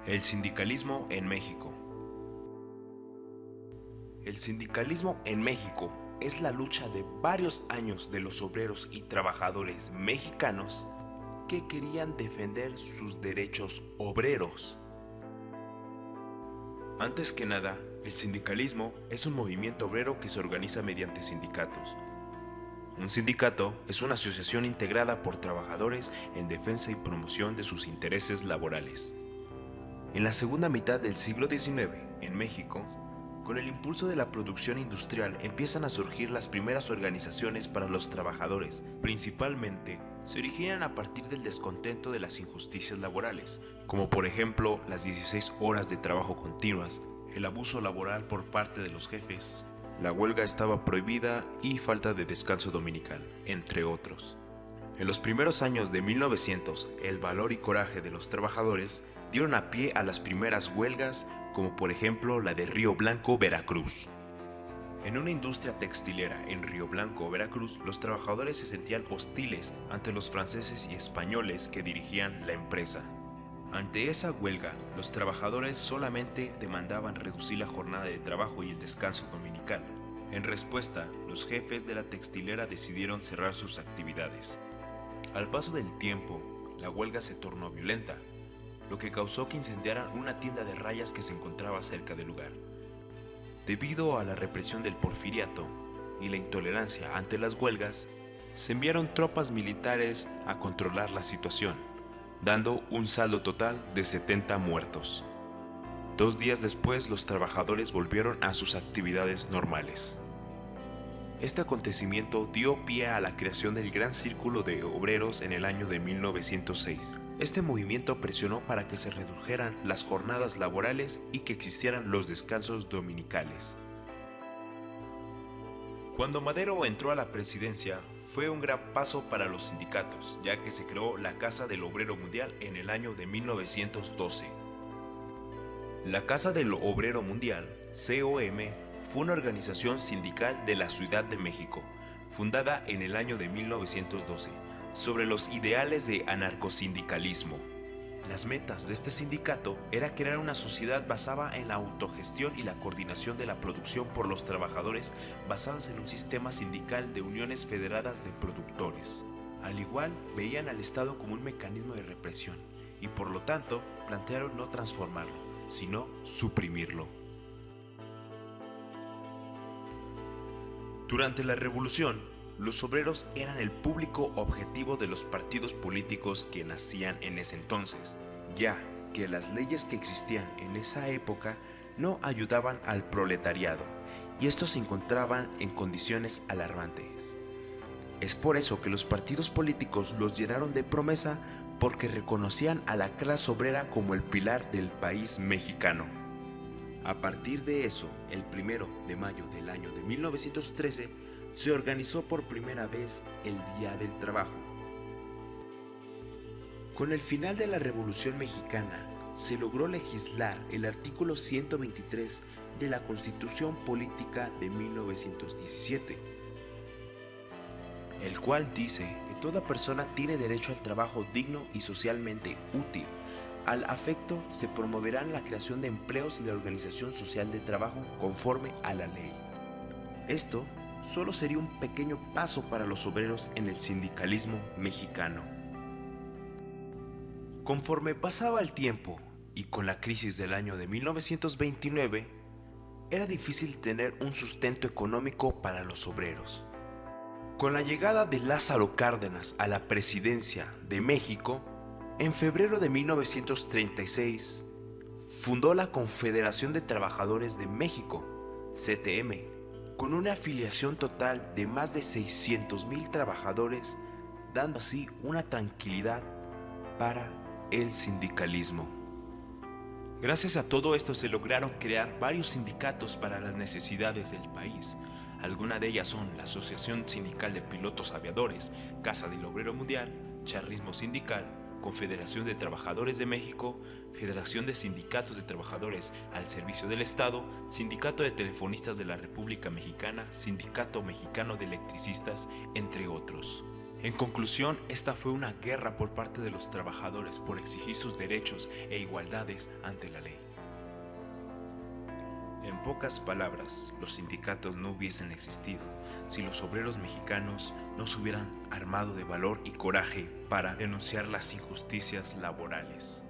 El sindicalismo en México. El sindicalismo en México es la lucha de varios años de los obreros y trabajadores mexicanos que querían defender sus derechos obreros. Antes que nada, el sindicalismo es un movimiento obrero que se organiza mediante sindicatos. Un sindicato es una asociación integrada por trabajadores en defensa y promoción de sus intereses laborales. En la segunda mitad del siglo XIX, en México, con el impulso de la producción industrial empiezan a surgir las primeras organizaciones para los trabajadores. Principalmente, se originan a partir del descontento de las injusticias laborales, como por ejemplo las 16 horas de trabajo continuas, el abuso laboral por parte de los jefes, la huelga estaba prohibida y falta de descanso dominical, entre otros. En los primeros años de 1900, el valor y coraje de los trabajadores dieron a pie a las primeras huelgas, como por ejemplo la de Río Blanco, Veracruz. En una industria textilera en Río Blanco, Veracruz, los trabajadores se sentían hostiles ante los franceses y españoles que dirigían la empresa. Ante esa huelga, los trabajadores solamente demandaban reducir la jornada de trabajo y el descanso dominical. En respuesta, los jefes de la textilera decidieron cerrar sus actividades. Al paso del tiempo, la huelga se tornó violenta, lo que causó que incendiaran una tienda de rayas que se encontraba cerca del lugar. Debido a la represión del porfiriato y la intolerancia ante las huelgas, se enviaron tropas militares a controlar la situación, dando un saldo total de 70 muertos. 2 días después, los trabajadores volvieron a sus actividades normales. Este acontecimiento dio pie a la creación del Gran Círculo de Obreros en el año de 1906. Este movimiento presionó para que se redujeran las jornadas laborales y que existieran los descansos dominicales. Cuando Madero entró a la presidencia, fue un gran paso para los sindicatos, ya que se creó la Casa del Obrero Mundial en el año de 1912. La Casa del Obrero Mundial, COM, fue una organización sindical de la Ciudad de México, fundada en el año de 1912, sobre los ideales de anarcosindicalismo. Las metas de este sindicato era crear una sociedad basada en la autogestión y la coordinación de la producción por los trabajadores basadas en un sistema sindical de uniones federadas de productores. Al igual, veían al Estado como un mecanismo de represión y por lo tanto plantearon no transformarlo, sino suprimirlo. Durante la Revolución, los obreros eran el público objetivo de los partidos políticos que nacían en ese entonces, ya que las leyes que existían en esa época no ayudaban al proletariado, y estos se encontraban en condiciones alarmantes. Es por eso que los partidos políticos los llenaron de promesa porque reconocían a la clase obrera como el pilar del país mexicano. A partir de eso, el 1 de mayo del año de 1913, se organizó por primera vez el Día del Trabajo. Con el final de la Revolución Mexicana, se logró legislar el artículo 123 de la Constitución Política de 1917, el cual dice que toda persona tiene derecho al trabajo digno y socialmente útil. Al afecto se promoverán la creación de empleos y la organización social de trabajo conforme a la ley. Esto solo sería un pequeño paso para los obreros en el sindicalismo mexicano. Conforme pasaba el tiempo y con la crisis del año de 1929, era difícil tener un sustento económico para los obreros. Con la llegada de Lázaro Cárdenas a la presidencia de México, en febrero de 1936, fundó la Confederación de Trabajadores de México, CTM, con una afiliación total de más de 600,000 trabajadores, dando así una tranquilidad para el sindicalismo. Gracias a todo esto se lograron crear varios sindicatos para las necesidades del país. Algunas de ellas son la Asociación Sindical de Pilotos Aviadores, Casa del Obrero Mundial, Charrismo Sindical, Confederación de Trabajadores de México, Federación de Sindicatos de Trabajadores al Servicio del Estado, Sindicato de Telefonistas de la República Mexicana, Sindicato Mexicano de Electricistas, entre otros. En conclusión, esta fue una guerra por parte de los trabajadores por exigir sus derechos e igualdades ante la ley. En pocas palabras, los sindicatos no hubiesen existido si los obreros mexicanos no se hubieran armado de valor y coraje para denunciar las injusticias laborales.